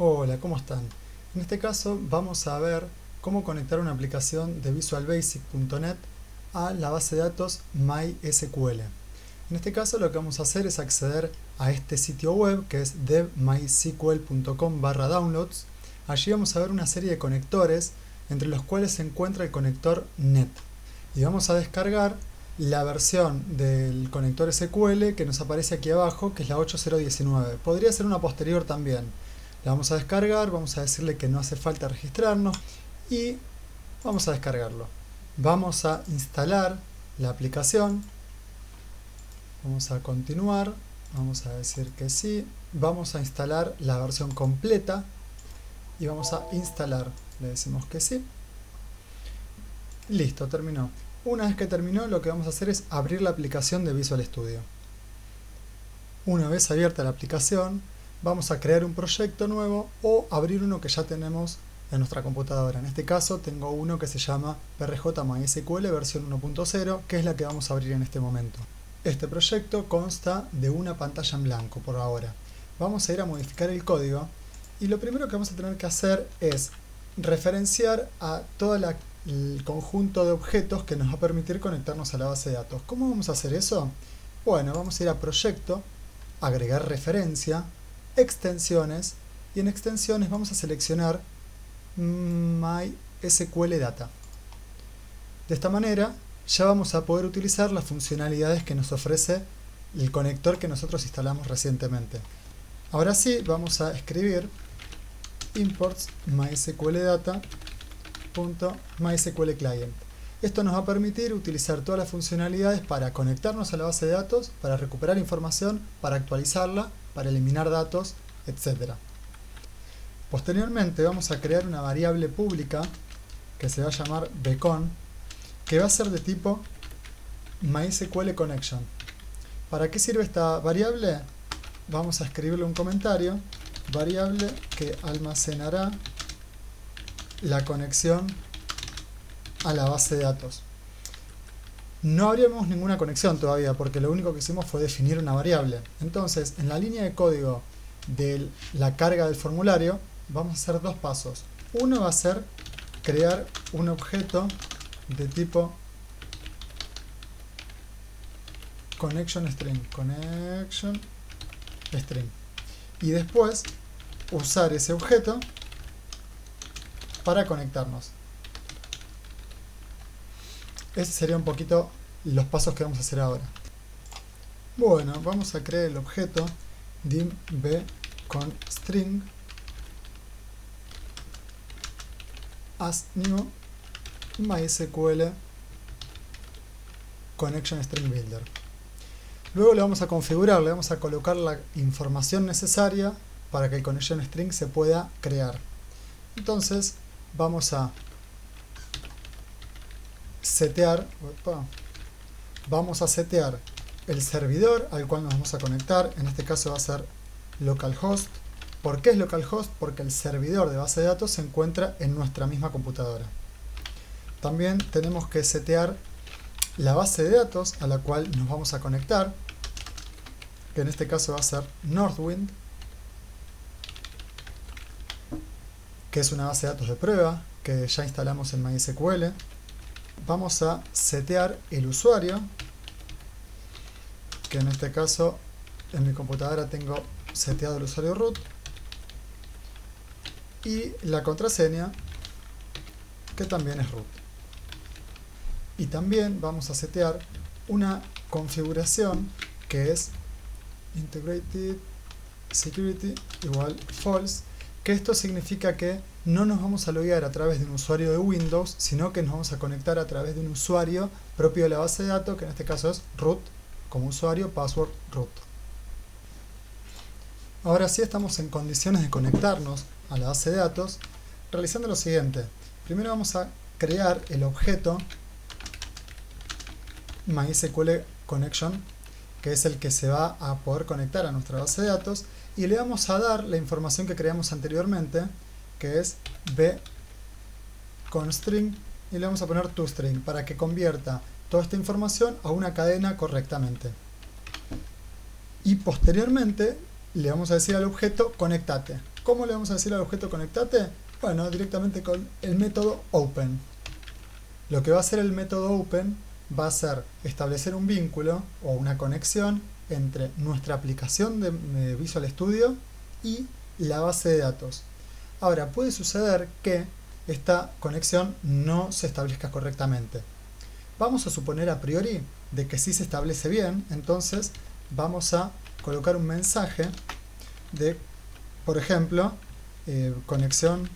Hola, ¿cómo están? En este caso vamos a ver cómo conectar una aplicación de visualbasic.net a la base de datos MySQL. En este caso lo que vamos a hacer es acceder a este sitio web que es devmysql.com/downloads. Allí vamos a ver una serie de conectores entre los cuales se encuentra el conector NET. Y vamos a descargar la versión del conector SQL que nos aparece aquí abajo, que es la 8.0.19. Podría ser una posterior también. La vamos a descargar, vamos a decirle que no hace falta registrarnos y vamos a descargarlo. Vamos a instalar la aplicación, vamos a continuar, vamos a decir que sí, vamos a instalar la versión completa y vamos a instalar, le decimos que sí. Listo, terminó. Una vez que terminó, lo que vamos a hacer es abrir la aplicación de Visual Studio. Una vez abierta la aplicación, vamos a crear un proyecto nuevo o abrir uno que ya tenemos en nuestra computadora. En este caso tengo uno que se llama PRJ MySQL versión 1.0, que es la que vamos a abrir en este momento. Este proyecto consta de una pantalla en blanco por ahora. Vamos a ir a modificar el código y lo primero que vamos a tener que hacer es referenciar a todo el conjunto de objetos que nos va a permitir conectarnos a la base de datos. ¿Cómo vamos a hacer eso? Bueno, vamos a ir a Proyecto, Agregar referencia, Extensiones, y en Extensiones vamos a seleccionar MySQL Data. De esta manera ya vamos a poder utilizar las funcionalidades que nos ofrece el conector que nosotros instalamos recientemente. Ahora sí, vamos a escribir imports mysqldata.mysqlclient. Esto nos va a permitir utilizar todas las funcionalidades para conectarnos a la base de datos, para recuperar información, para actualizarla, para eliminar datos, etc. Posteriormente vamos a crear una variable pública que se va a llamar beacon, que va a ser de tipo MySQLConnection. ¿Para qué sirve esta variable? Vamos a escribirle un comentario, variable que almacenará la conexión a la base de datos. No abrimos ninguna conexión todavía porque lo único que hicimos fue definir una variable. Entonces, en la línea de código de la carga del formulario vamos a hacer dos pasos. Uno va a ser crear un objeto de tipo connection string y después usar ese objeto para conectarnos. Ese sería un poquito los pasos que vamos a hacer ahora. Bueno, vamos a crear el objeto div con string as new MySQL connection string builder. Luego le vamos a configurar, le vamos a colocar la información necesaria para que el connection string se pueda crear. Entonces vamos a setear el servidor al cual nos vamos a conectar. En este caso va a ser localhost. ¿Por qué es localhost? Porque el servidor de base de datos se encuentra en nuestra misma computadora. También tenemos que setear la base de datos a la cual nos vamos a conectar, que en este caso va a ser Northwind, que es una base de datos de prueba que ya instalamos en MySQL. Vamos a setear el usuario, que en este caso en mi computadora tengo seteado el usuario root, y la contraseña, que también es root. Y también vamos a setear una configuración que es integrated security igual false, que esto significa que no nos vamos a loguear a través de un usuario de Windows, sino que nos vamos a conectar a través de un usuario propio de la base de datos, que en este caso es root, como usuario, password root. Ahora sí estamos en condiciones de conectarnos a la base de datos, realizando lo siguiente. Primero vamos a crear el objeto MySQL Connection, que es el que se va a poder conectar a nuestra base de datos, y le vamos a dar la información que creamos anteriormente, que es bConString, y le vamos a poner toString para que convierta toda esta información a una cadena correctamente. Y posteriormente le vamos a decir al objeto conectate. ¿Cómo le vamos a decir al objeto conectate? Bueno, directamente con el método open. Lo que va a hacer el método open va a ser establecer un vínculo o una conexión entre nuestra aplicación de Visual Studio y la base de datos. Ahora, puede suceder que esta conexión no se establezca correctamente. Vamos a suponer a priori de que sí se establece bien, entonces vamos a colocar un mensaje de, por ejemplo, conexión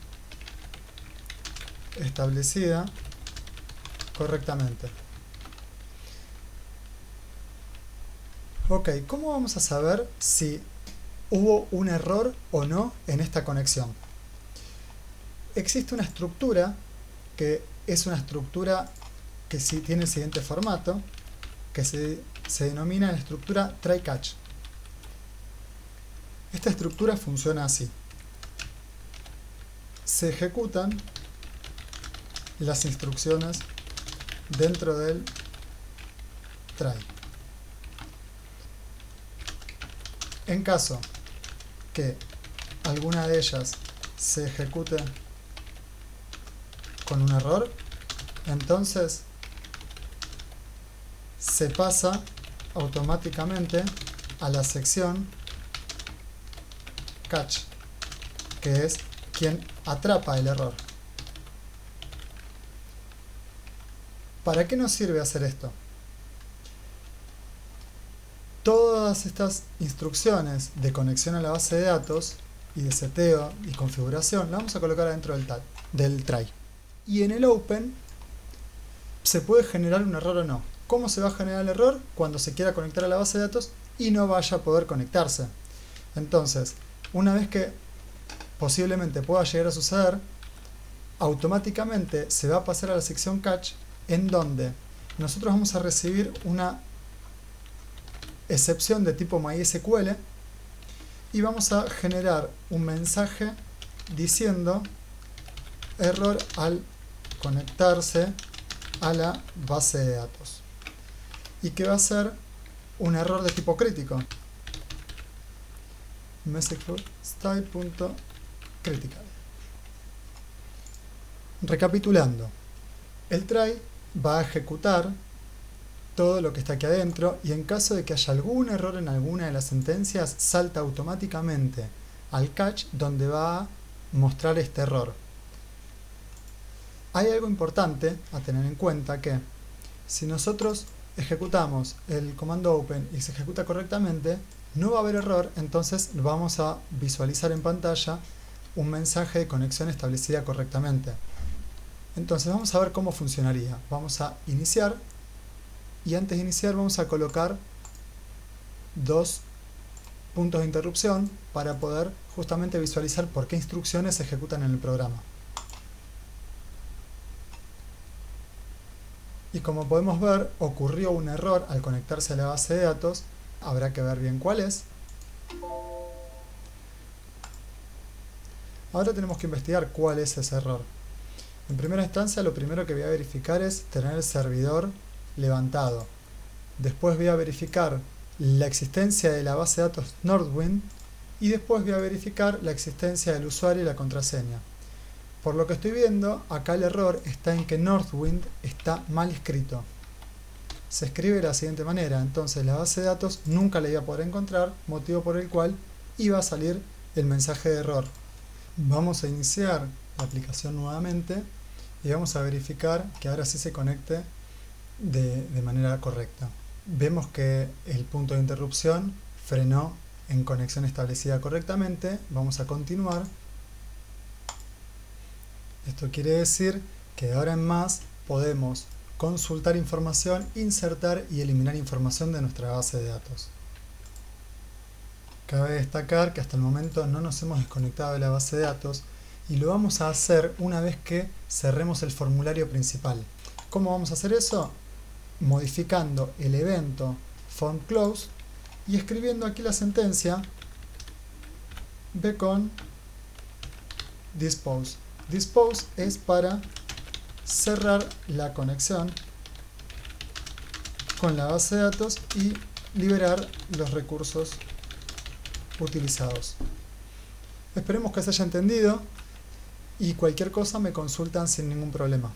establecida correctamente. Ok, ¿cómo vamos a saber si hubo un error o no en esta conexión? Existe una estructura que es una estructura que sí tiene el siguiente formato, que se denomina la estructura try-catch. Esta estructura funciona así. Se ejecutan las instrucciones dentro del try. En caso que alguna de ellas se ejecute con un error, entonces se pasa automáticamente a la sección catch, que es quien atrapa el error. ¿Para qué nos sirve hacer esto? Todas estas instrucciones de conexión a la base de datos y de seteo y configuración las vamos a colocar adentro del try. Y en el open se puede generar un error o no. ¿Cómo se va a generar el error? Cuando se quiera conectar a la base de datos y no vaya a poder conectarse. Entonces, una vez que posiblemente pueda llegar a suceder, automáticamente se va a pasar a la sección catch, en donde nosotros vamos a recibir una excepción de tipo MySQL y vamos a generar un mensaje diciendo error al conectarse a la base de datos, y que va a ser un error de tipo crítico, message.style.critical. Recapitulando, el try va a ejecutar todo lo que está aquí adentro, y en caso de que haya algún error en alguna de las sentencias, salta automáticamente al catch, donde va a mostrar este error. Hay algo importante a tener en cuenta, que si nosotros ejecutamos el comando open y se ejecuta correctamente, no va a haber error, entonces vamos a visualizar en pantalla un mensaje de conexión establecida correctamente. Entonces vamos a ver cómo funcionaría. Vamos a iniciar, y antes de iniciar vamos a colocar dos puntos de interrupción para poder justamente visualizar por qué instrucciones se ejecutan en el programa. Y como podemos ver, ocurrió un error al conectarse a la base de datos. Habrá que ver bien cuál es. Ahora tenemos que investigar cuál es ese error. En primera instancia, lo primero que voy a verificar es tener el servidor levantado. Después voy a verificar la existencia de la base de datos Northwind, y después voy a verificar la existencia del usuario y la contraseña. Por lo que estoy viendo, acá el error está en que Northwind está mal escrito. Se escribe de la siguiente manera, entonces la base de datos nunca la iba a poder encontrar, motivo por el cual iba a salir el mensaje de error. Vamos a iniciar la aplicación nuevamente y vamos a verificar que ahora sí se conecte de manera correcta. Vemos que el punto de interrupción frenó en conexión establecida correctamente. Vamos a continuar. Esto quiere decir que de ahora en más podemos consultar información, insertar y eliminar información de nuestra base de datos. Cabe destacar que hasta el momento no nos hemos desconectado de la base de datos, y lo vamos a hacer una vez que cerremos el formulario principal. ¿Cómo vamos a hacer eso? Modificando el evento fontClose y escribiendo aquí la sentencia beacon dispose. Dispose es para cerrar la conexión con la base de datos y liberar los recursos utilizados. Esperemos que se haya entendido y cualquier cosa me consultan sin ningún problema.